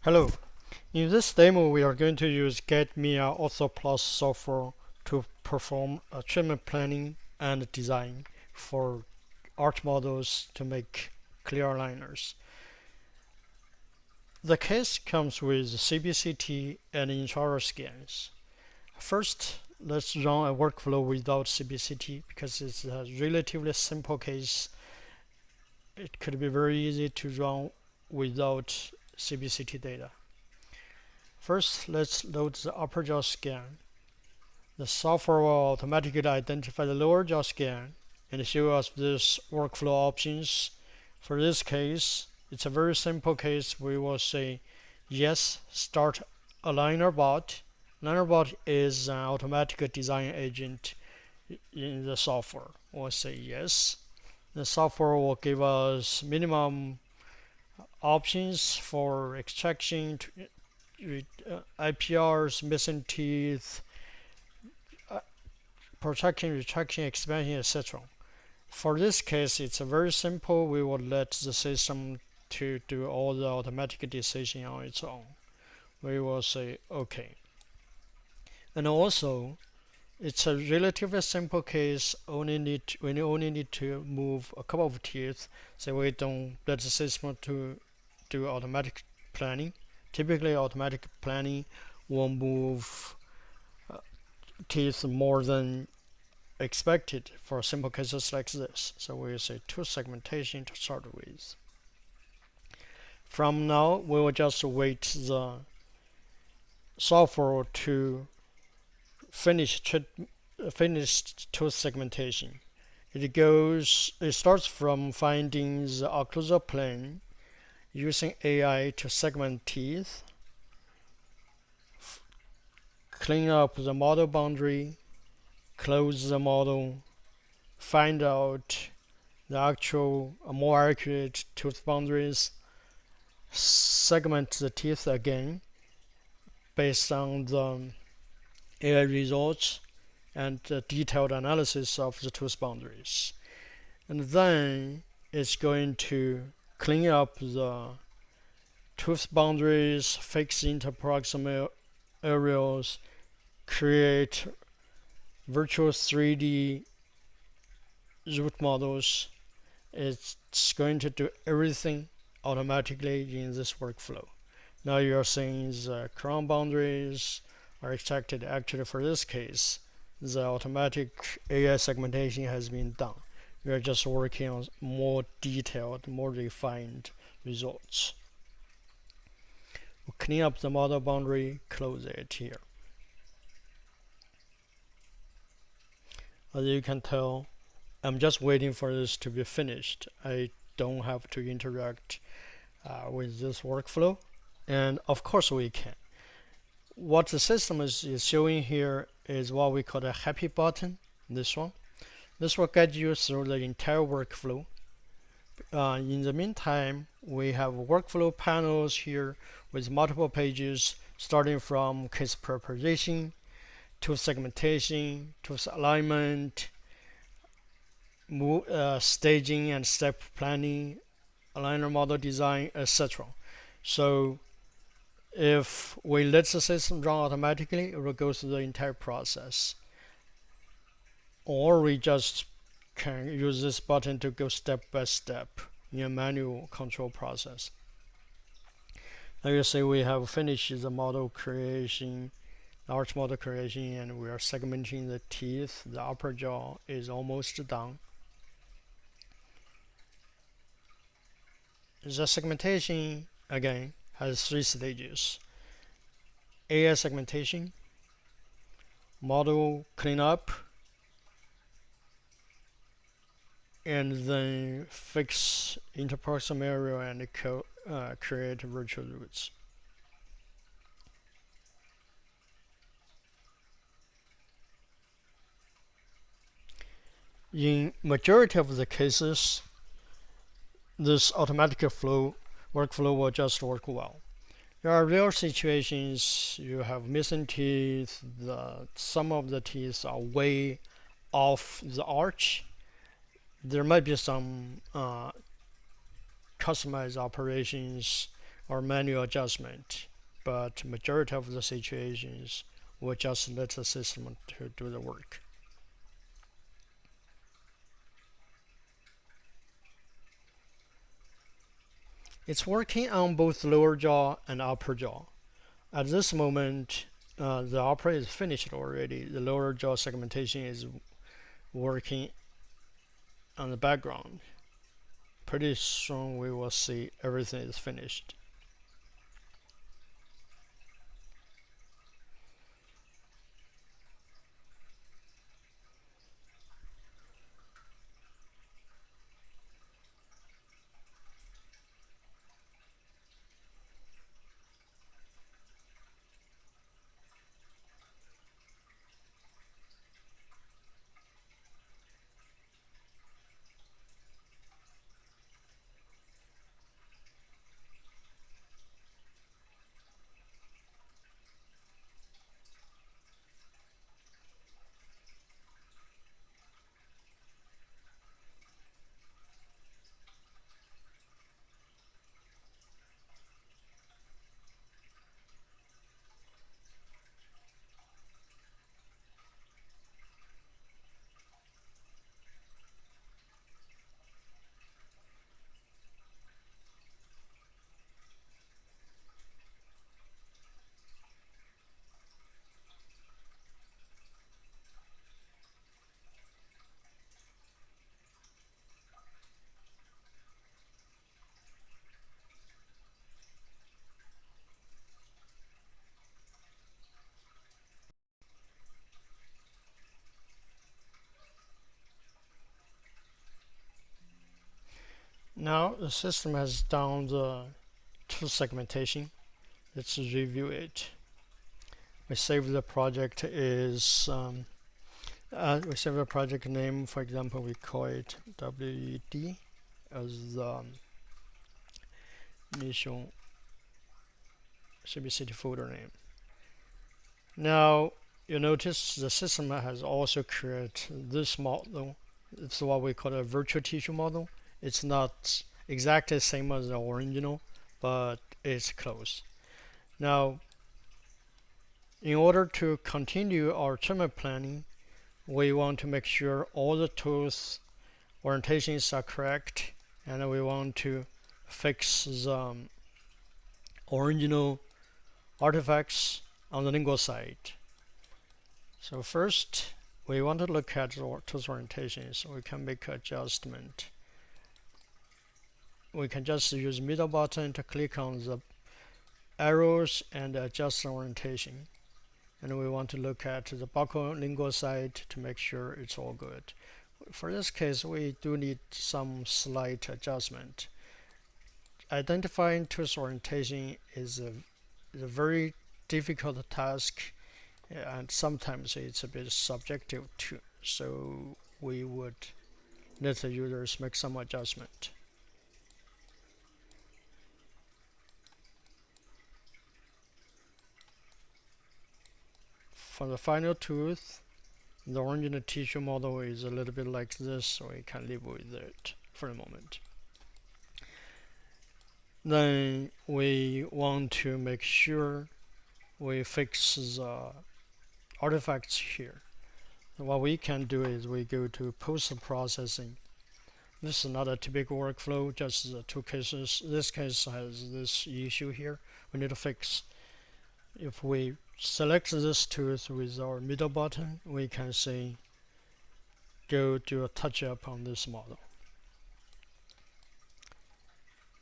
Hello, in this demo we are going to use GuideMia OrthoPlus software to perform a treatment planning and design for arch models to make clear aligners. The case comes with CBCT and intraoral scans. First, let's run a workflow without CBCT because it's a relatively simple case. It could be very easy to run without CBCT data. First, let's load the upper jaw scan. The software will automatically identify the lower jaw scan and show us these workflow options. For this case, it's a very simple case. We will say, yes, start aligner bot. Aligner bot is an automatic design agent in the software. We'll say yes. The software will give us minimum options for extraction, IPRs, missing teeth, protraction, retraction, expansion, etc. For this case, it's very simple. We will let the system to do all the automatic decision on its own. We will say OK. And also, it's a relatively simple case. We only need to move a couple of teeth, so we don't let the system to do automatic planning. Typically, automatic planning will move teeth more than expected for simple cases like this. So we'll say tooth segmentation to start with. From now, we will just wait the software to finish tooth segmentation. It starts from finding the occlusal plane, using AI to segment teeth, clean up the model boundary, close the model, find out the actual more accurate tooth boundaries, segment the teeth again based on the AI results and the detailed analysis of the tooth boundaries. And then it's going to clean up the tooth boundaries, fix interproximal areas, create virtual 3D root models. It's going to do everything automatically in this workflow. Now you're seeing the crown boundaries are extracted. Actually, for this case, the automatic AI segmentation has been done. We are just working on more detailed, more refined results. We'll clean up the model boundary, close it here. As you can tell, I'm just waiting for this to be finished. I don't have to interact with this workflow, and of course we can. What the system is showing here is what we call a happy button. This one. This will guide you through the entire workflow. In the meantime, we have workflow panels here with multiple pages, starting from case preparation, tooth segmentation, tooth alignment, staging and step planning, aligner model design, etc. So if we let the system run automatically, it will go through the entire process. Or we just can use this button to go step by step in a manual control process. Now you see we have finished the model creation, arch model creation, and we are segmenting the teeth. The upper jaw is almost done. The segmentation, again, has 3 stages. AI segmentation, model cleanup, and then fix interproximal area and create virtual roots. In majority of the cases, this automatic workflow will just work well. There are rare situations you have missing teeth, some of the teeth are way off the arch. There might be some customized operations or manual adjustment, but majority of the situations we'll just let the system to do the work. It's working on both lower jaw and upper jaw. At this moment, the upper is finished already. The lower jaw segmentation is working on the background. Pretty soon we will see everything is finished. Now the system has done the tooth segmentation. Let's review it. We save the project is we save the project name. For example, we call it WED as the initial CBCT folder name. Now you notice the system has also created this model. It's what we call a virtual tissue model. It's not exactly the same as the original, but it's close. Now, in order to continue our treatment planning, we want to make sure all the tooth orientations are correct, and we want to fix the original artifacts on the lingual side. So first, we want to look at the tooth orientation, so we can make adjustment. We can just use middle button to click on the arrows and adjust the orientation. And we want to look at the buccal lingual side to make sure it's all good. For this case, we do need some slight adjustment. Identifying tooth orientation is a very difficult task, and sometimes it's a bit subjective too. So we would let the users make some adjustment. For the final tooth, the original tissue model is a little bit like this, so we can live with it for the moment. Then we want to make sure we fix the artifacts here. What we can do is we go to post-processing. This is not a typical workflow, just the two cases. This case has this issue here we need to fix. If we select this tooth with our middle button, we can say go do a touch up on this model.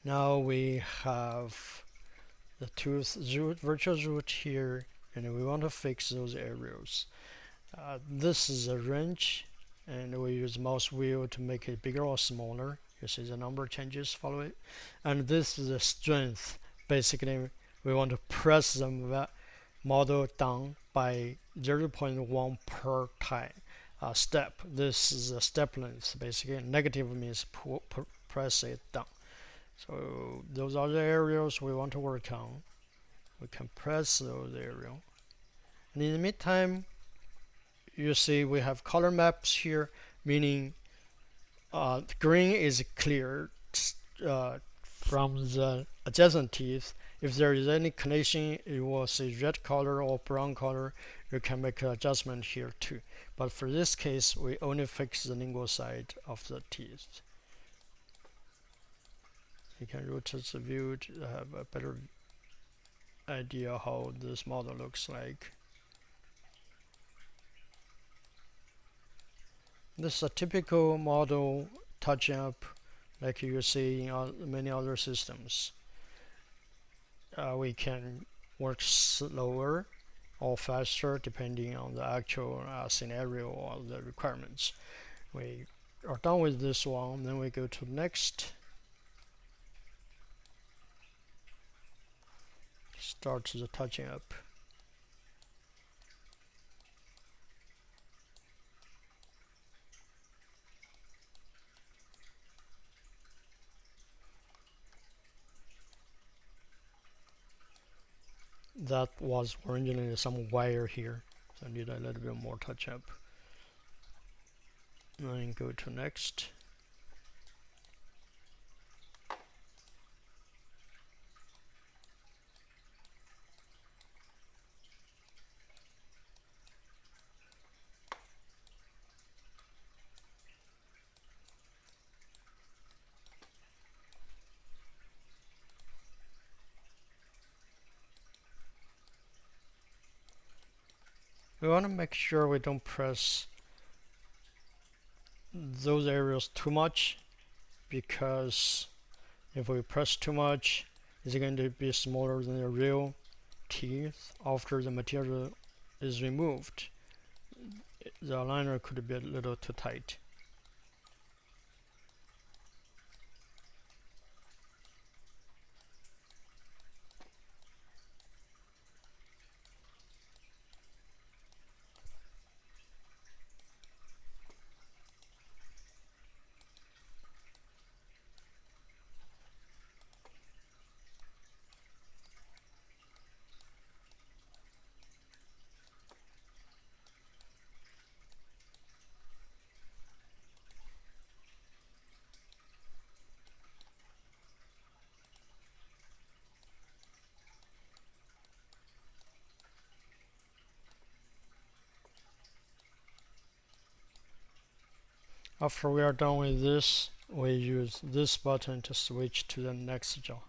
Now we have the tooth root, virtual root here, and we want to fix those areas. This is a wrench, and we use mouse wheel to make it bigger or smaller. You see the number changes, follow it. And this is the strength. Basically, we want to press the model down by 0.1 per time step. This is the step length. Basically, negative means press it down. So those are the areas we want to work on. We can press those areas. And in the meantime, you see we have color maps here, meaning green is clear from the adjacent teeth. If there is any connection, you will see red color or brown color. You can make an adjustment here too. But for this case, we only fix the lingual side of the teeth. You can rotate the view to have a better idea how this model looks like. This is a typical model touch-up like you see in many other systems. We can work slower or faster depending on the actual scenario or the requirements. We are done with this one, then we go to next. Start the touching up. That was originally some wire here, so I need a little bit more touch up. And go to next. We want to make sure we don't press those areas too much, because if we press too much, it's going to be smaller than the real teeth after the material is removed. The aligner could be a little too tight. After we are done with this, we use this button to switch to the next jaw.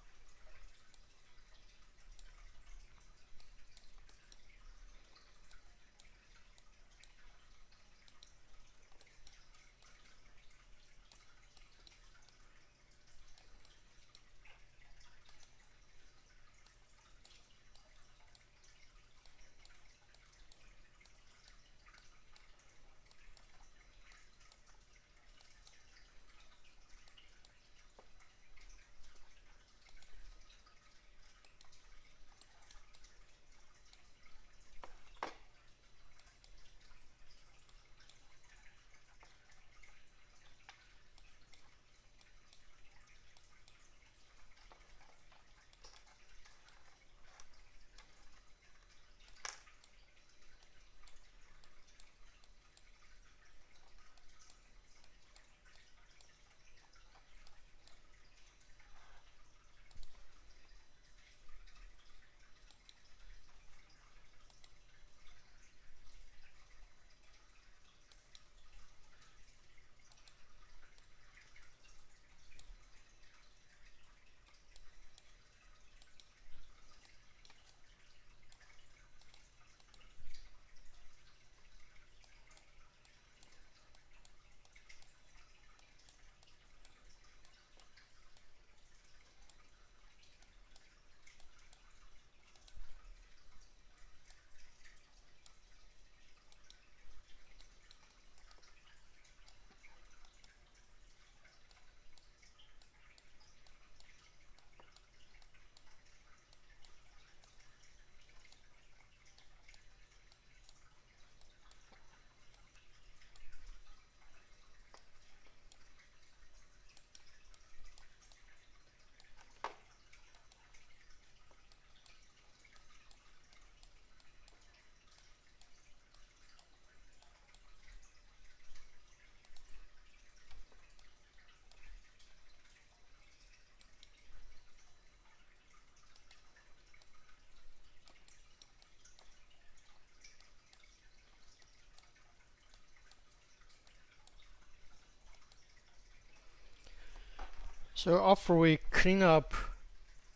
So after we clean up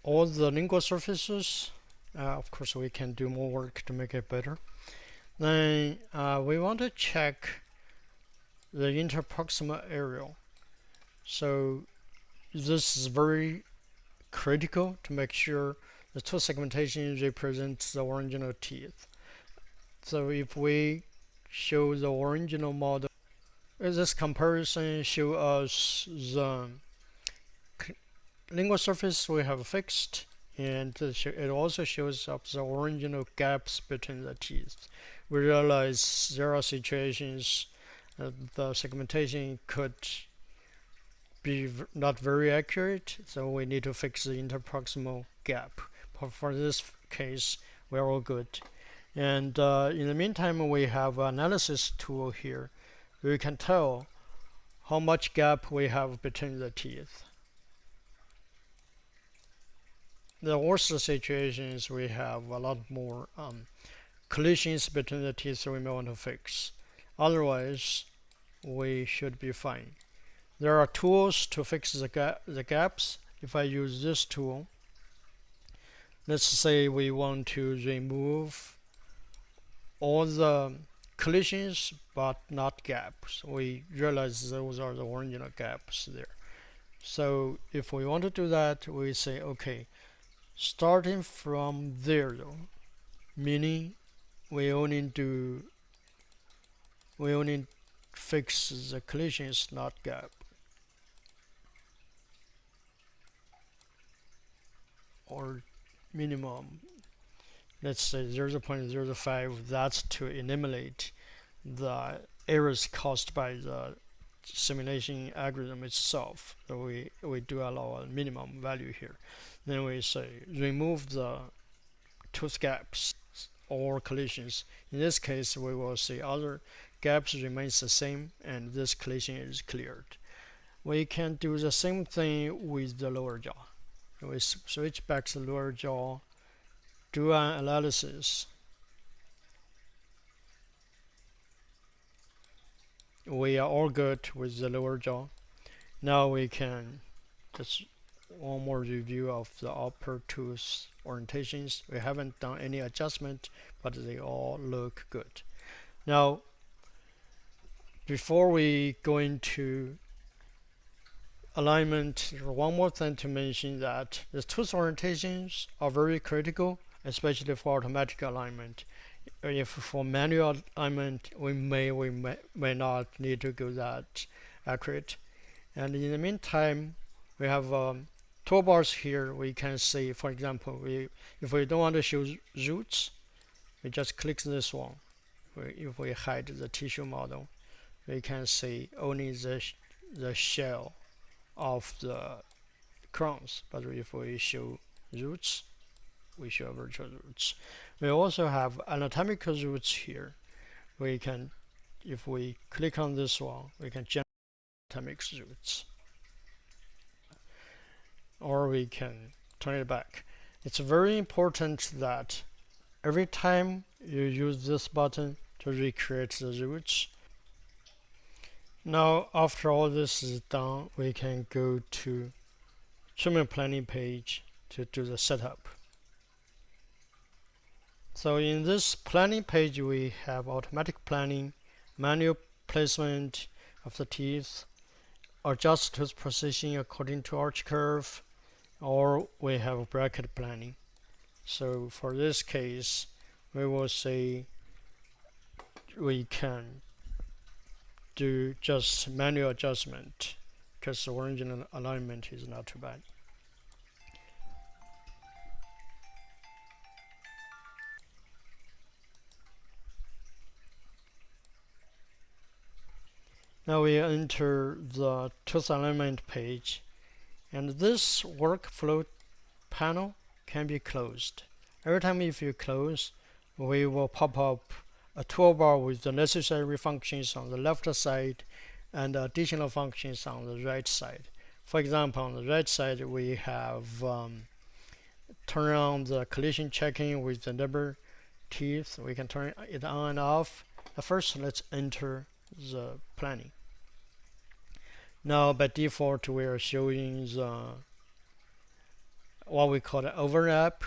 all the lingual surfaces, of course we can do more work to make it better. Then we want to check the interproximal area. So this is very critical to make sure the tooth segmentation represents the original teeth. So if we show the original model, this comparison shows us the lingual surface we have fixed, and it also shows up the original gaps between the teeth. We realize there are situations the segmentation could be not very accurate, so we need to fix the interproximal gap. But for this case, we're all good. And in the meantime, we have an analysis tool here. We can tell how much gap we have between the teeth. The worst situations, we have a lot more collisions between the teeth we may want to fix. Otherwise, we should be fine. There are tools to fix the gaps. If I use this tool, let's say we want to remove all the collisions but not gaps. We realize those are the original gaps there. So if we want to do that, we say, okay, starting from there though, meaning we only fix the collisions, not gap. Or minimum, let's say 0.05. That's to eliminate the errors caused by the simulation algorithm itself. So we do allow a minimum value here. Then we say remove the tooth gaps or collisions. In this case, we will see other gaps remains the same and this collision is cleared. We can do the same thing with the lower jaw. We switch back to the lower jaw, do an analysis. We are all good with the lower jaw. Now we can just one more review of the upper tooth orientations. We haven't done any adjustment, but they all look good. Now, before we go into alignment, one more thing to mention that the tooth orientations are very critical, especially for automatic alignment. If for manual alignment, we may not need to go that accurate. And in the meantime, we have toolbars here. We can see, for example, if we don't want to show roots, we just click this one. If we hide the tissue model, we can see only the shell of the crowns. But if we show roots, we show virtual roots. We also have anatomical roots here. We can, if we click on this one, we can generate anatomic roots. Or we can turn it back. It's very important that every time you use this button to recreate the roots. Now, after all this is done, we can go to treatment planning page to do the setup. So in this planning page, we have automatic planning, manual placement of the teeth, adjust tooth position according to arch curve, or we have bracket planning. So for this case, we will say we can do just manual adjustment because the original alignment is not too bad. Now we enter the tooth alignment page, and this workflow panel can be closed. Every time if you close, we will pop up a toolbar with the necessary functions on the left side and additional functions on the right side. For example, on the right side, we have turn on the collision checking with the number teeth. We can turn it on and off. First, let's enter the planning. Now by default we are showing the what we call the overlap.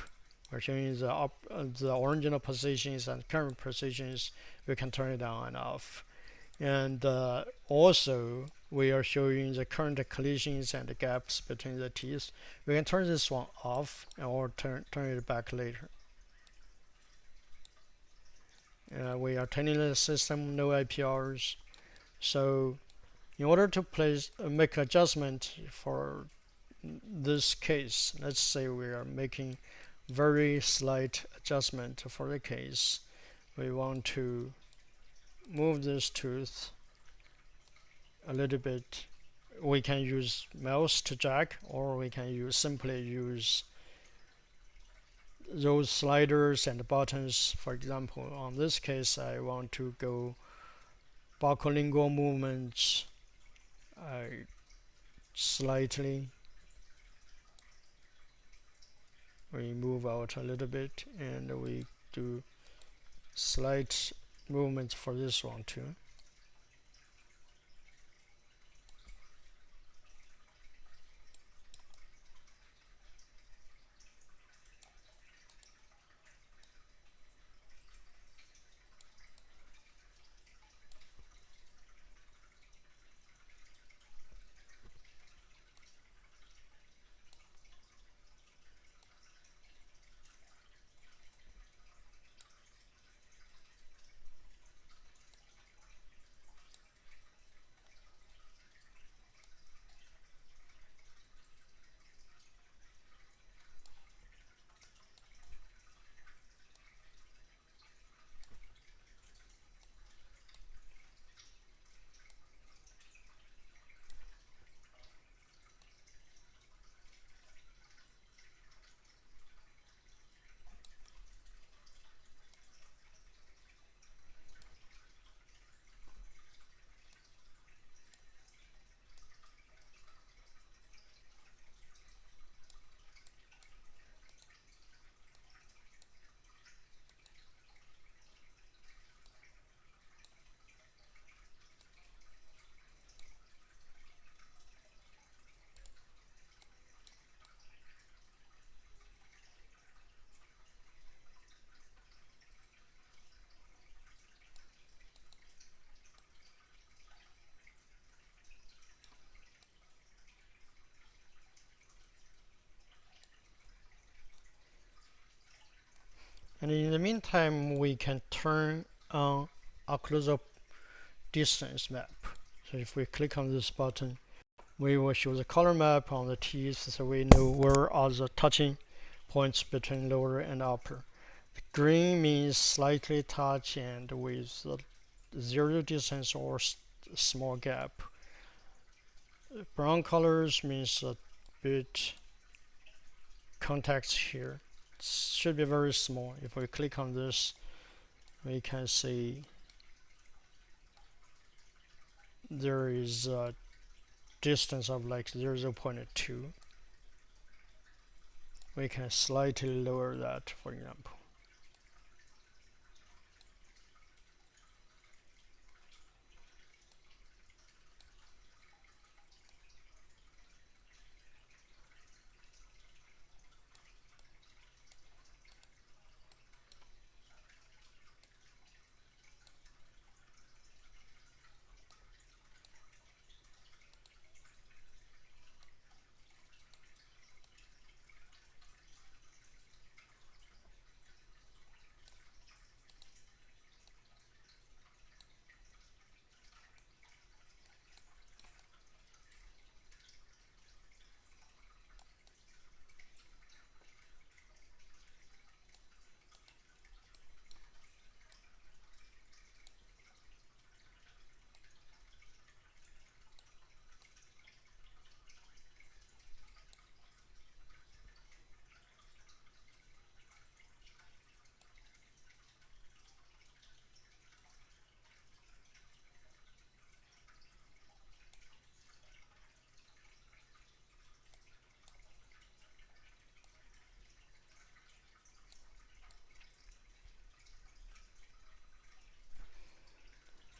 We're showing the original positions and current positions. We can turn it on and off. And also we are showing the current collisions and the gaps between the teeth. We can turn this one off or turn it back later. We are turning the system no IPRs. So in order to make adjustment for this case, let's say we are making very slight adjustment for the case. We want to move this tooth a little bit. We can use mouse to jack, or we can simply use those sliders and buttons. For example, on this case, I want to go buccolingual movements slightly. We move out a little bit, and we do slight movements for this one too. And in the meantime, we can turn on occlusal distance map. So if we click on this button, we will show the color map on the teeth, so we know where are the touching points between lower and upper. The green means slightly touch and with zero distance or small gap. Brown colors means a bit contact here. It should be very small. If we click on this, we can see there is a distance of like 0.2. We can slightly lower that, for example.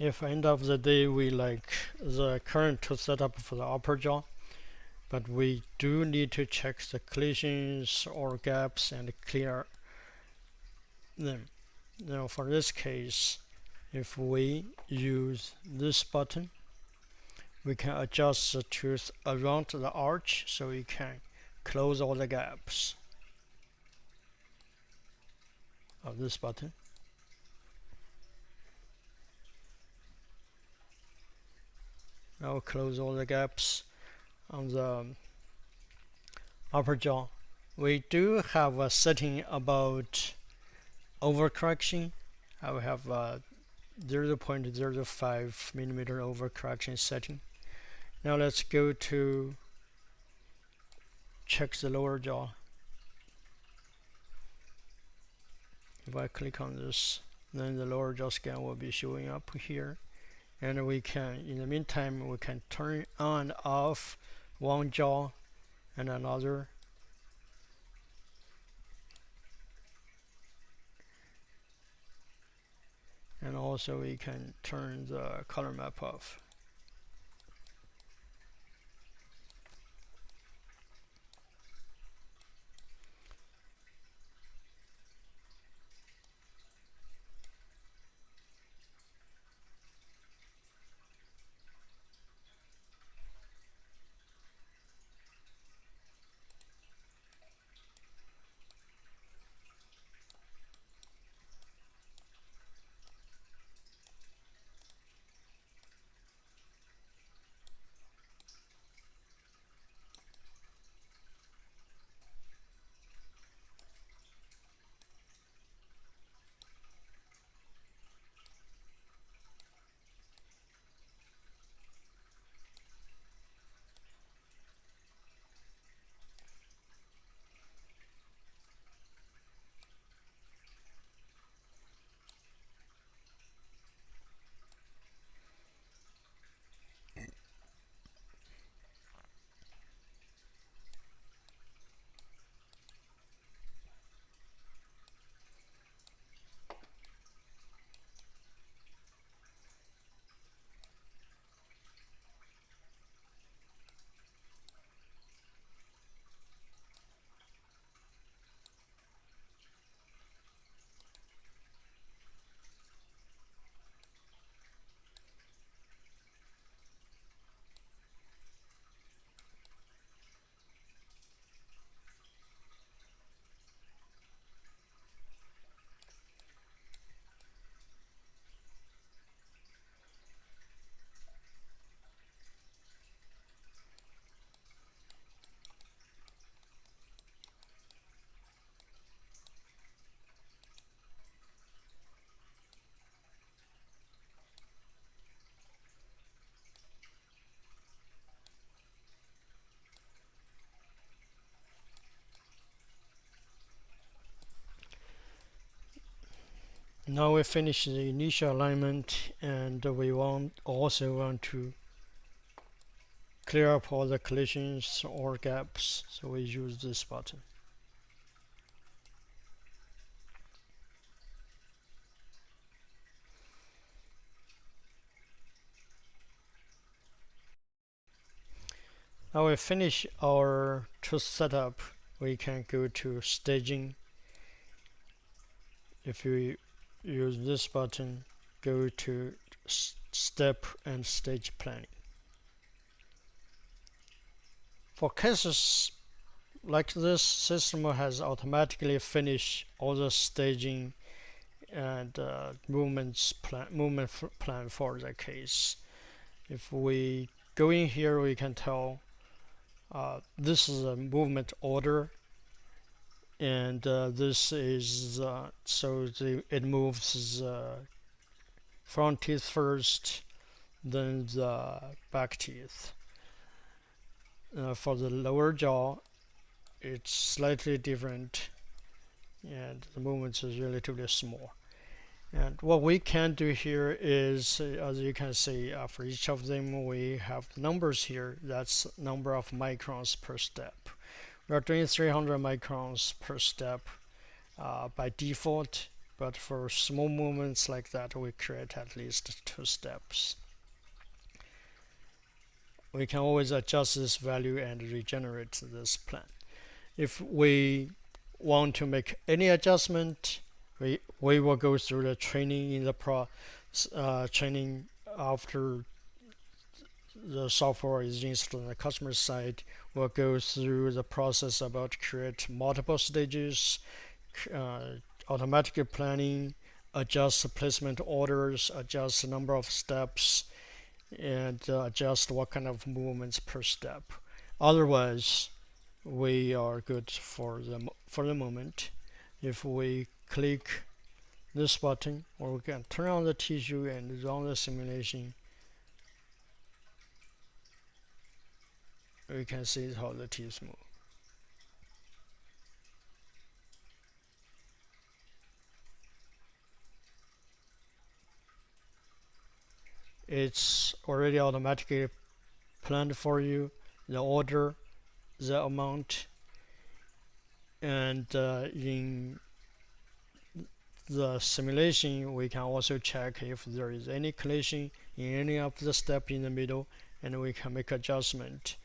if end of the day we like the current tooth setup for the upper jaw, but we do need to check the collisions or gaps and clear them. Now for this case, if we use this button, we can adjust the tooth around the arch so we can close all the gaps of this button. Now close all the gaps on the upper jaw. We do have a setting about overcorrection. I will have a 0.05 millimeter overcorrection setting. Now let's go to check the lower jaw. If I click on this, then the lower jaw scan will be showing up here. And we can, in the meantime, we can turn on and off one jaw and another. And also we can turn the color map off. Now we finish the initial alignment, and we also want to clear up all the collisions or gaps, so we use this button. Now we finish our tooth setup, we can go to staging. If you use this button, go to step and stage planning. For cases like this, system has automatically finished all the staging and movement plan for the case. If we go in here, we can tell this is a movement order, and this is it moves the front teeth first, then the back teeth. For the lower jaw, it's slightly different, and the movement is relatively small. And what we can do here is, as you can see, for each of them we have numbers here. That's number of microns per step. We are doing 300 microns per step by default, but for small movements like that, we create at least 2 steps. We can always adjust this value and regenerate this plan. If we want to make any adjustment, we will go through the training in the training after the software is installed on the customer side. We'll go through the process about create multiple stages, automatic planning, adjust placement orders, adjust the number of steps, and adjust what kind of movements per step. Otherwise, we are good for the moment. If we click this button, or we can turn on the tissue and run the simulation, we can see how the teeth move. It's already automatically planned for you, the order, the amount, and in the simulation we can also check if there is any collision in any of the steps in the middle, and we can make adjustment.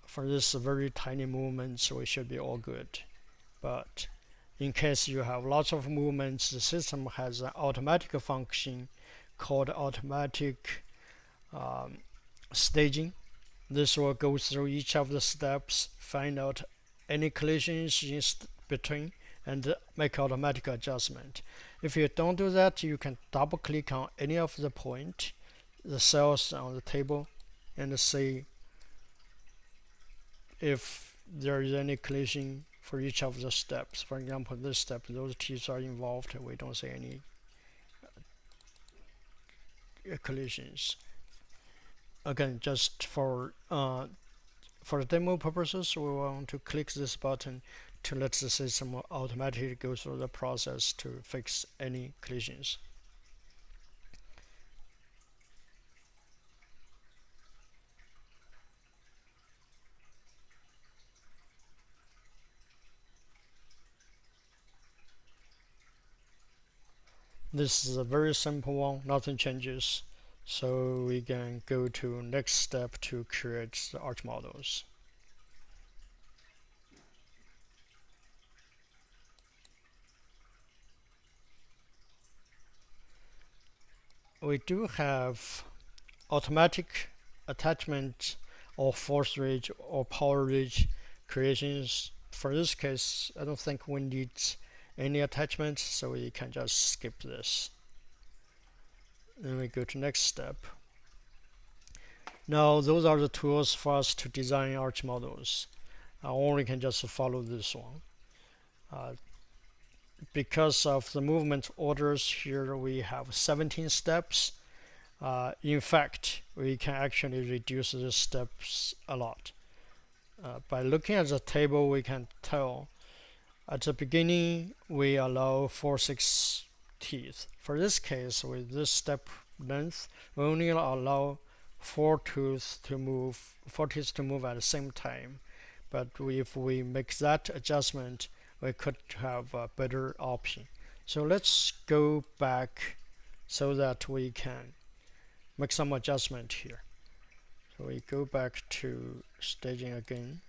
For this very tiny movements, we should be all good. But in case you have lots of movements, the system has an automatic function called automatic staging. This will go through each of the steps, find out any collisions in between, and make automatic adjustment. If you don't do that, you can double click on any of the point, the cells on the table, and see if there is any collision for each of the steps. For example, this step, those teeth are involved, we don't see any collisions. Again, just for demo purposes, we want to click this button to let the system automatically go through the process to fix any collisions. This is a very simple one, nothing changes. So we can go to next step to create the arch models. We do have automatic attachment or force ridge or power ridge creations. For this case, I don't think we need any attachment, so we can just skip this. Then we go to next step. Now those are the tools for us to design arch models. Or we can just follow this one. Because of the movement orders here, we have 17 steps. In fact, we can actually reduce the steps a lot. By looking at the table, we can tell at the beginning we allow 4-6 teeth. For this case, with this step length, we only allow 4 teeth to move at the same time. But if we make that adjustment, we could have a better option. So let's go back so that we can make some adjustment here. So we go back to staging again.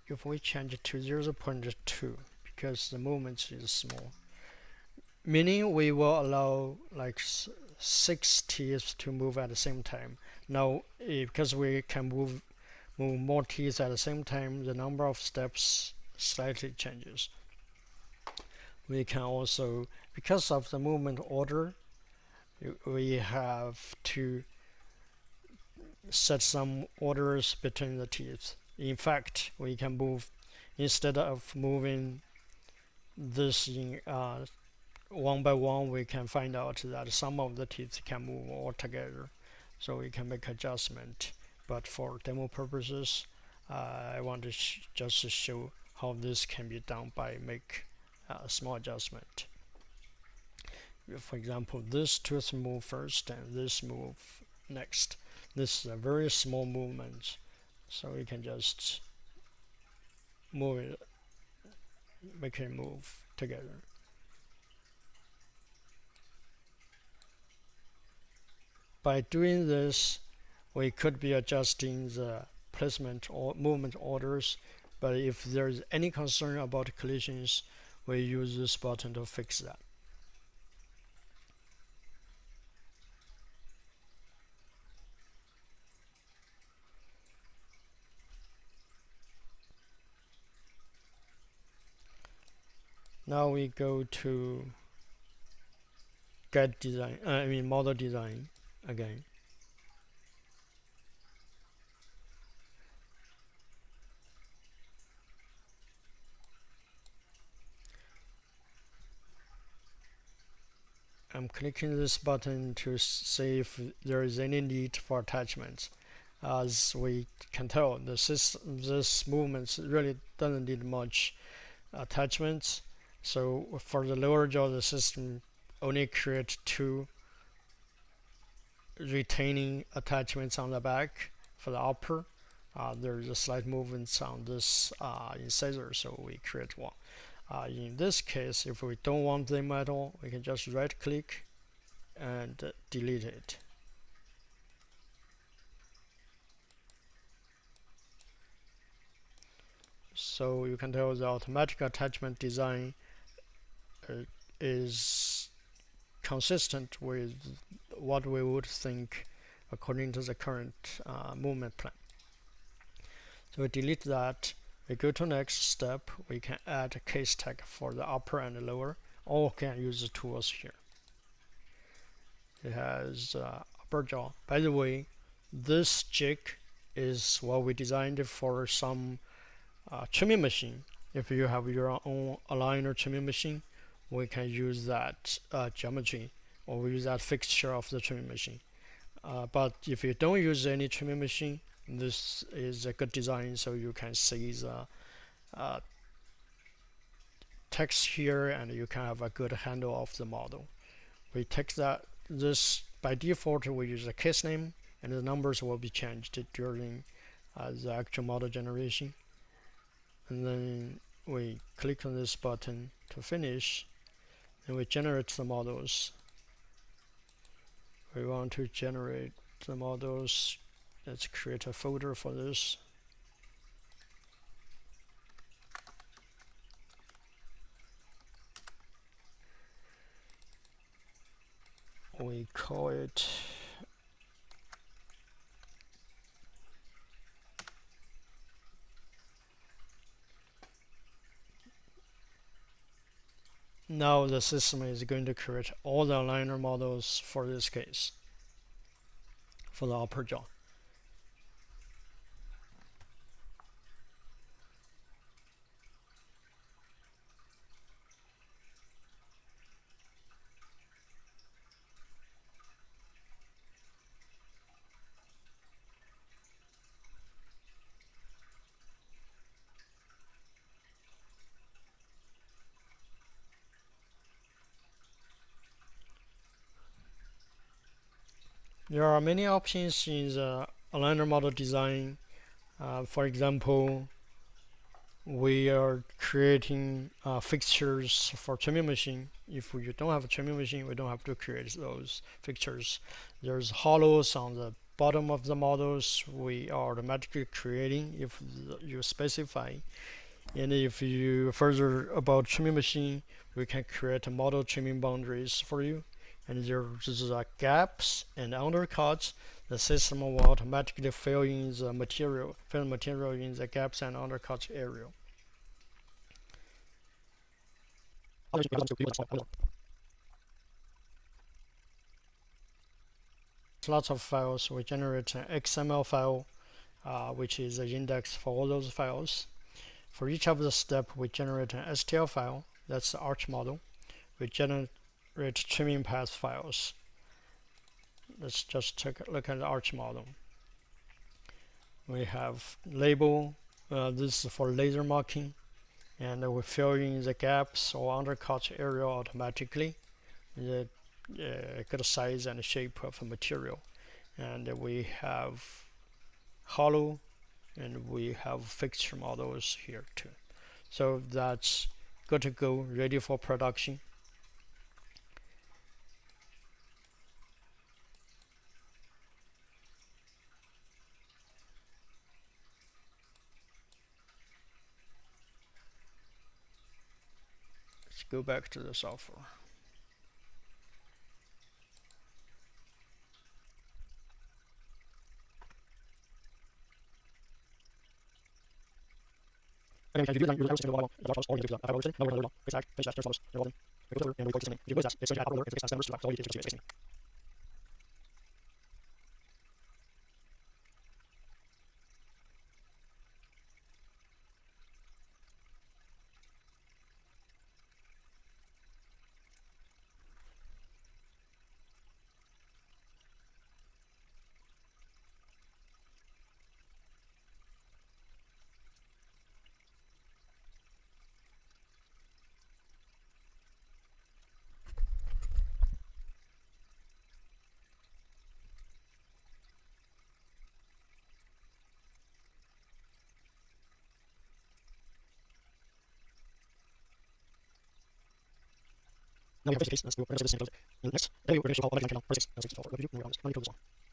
If we change it to 0.2, because the movement is small, meaning we will allow like 6 teeth to move at the same time. Now, because we can move more teeth at the same time, the number of steps slightly changes. We can also, because of the movement order, we have to set some orders between the teeth. In fact, we can move, instead of moving this in one by one, we can find out that some of the teeth can move all together, so we can make adjustment. But for demo purposes, I want to just show how this can be done by make a small adjustment. For example, this tooth move first and this move next. This is a very small movement, so we can just move it, make it move together. By doing this, we could be adjusting the placement or movement orders, but if there is any concern about collisions, we use this button to fix that. Now we go to guide design, model design again. I'm clicking this button to see if there is any need for attachments. As we can tell, this movement really doesn't need much attachments. So for the lower jaw, the system only creates 2 retaining attachments on the back. For the upper, there's a slight movement on this incisor, so we create 1. In this case, if we don't want them at all, we can just right click and delete it. So you can tell the automatic attachment design is consistent with what we would think according to the current movement plan. So we delete that. We go to next step. We can add a case tag for the upper and the lower, or we can use the tools here. It has upper jaw. By the way, this jig is what we designed for some trimming machine. If you have your own aligner trimming machine, we can use that geometry, or we use that fixture of the trimming machine. But if you don't use any trimming machine, this is a good design, so you can see the text here, and you can have a good handle of the model. We take this by default, we use a case name, and the numbers will be changed during the actual model generation. And then we click on this button to finish, and we generate the models. We want to generate the models. Let's create a folder for this. We call it now the system is going to create all the aligner models for this case, for the upper jaw. There are many options in the aligner model design. For example, we are creating fixtures for trimming machine. If you don't have a trimming machine, we don't have to create those fixtures. There's hollows on the bottom of the models we are automatically creating if you specify. And if you further about trimming machine, we can create model trimming boundaries for you. And there's gaps and undercuts. The system will automatically fill the material in the gaps and undercuts area. Lots of files. We generate an XML file, which is the index for all those files. For each of the steps, we generate an STL file. That's the arch model. We generate trimming path files. Let's just take a look at the arch model. We have label. This is for laser marking, and we fill in the gaps or undercut area automatically. The good size and shape of the material, and we have hollow, and we have fixture models here too. So that's good to go, ready for production. Let's go back to the software. Now we have a case. Let's do this. Next, we're going to show how all my channel. Process. Let's go forward. Review. Now we this one.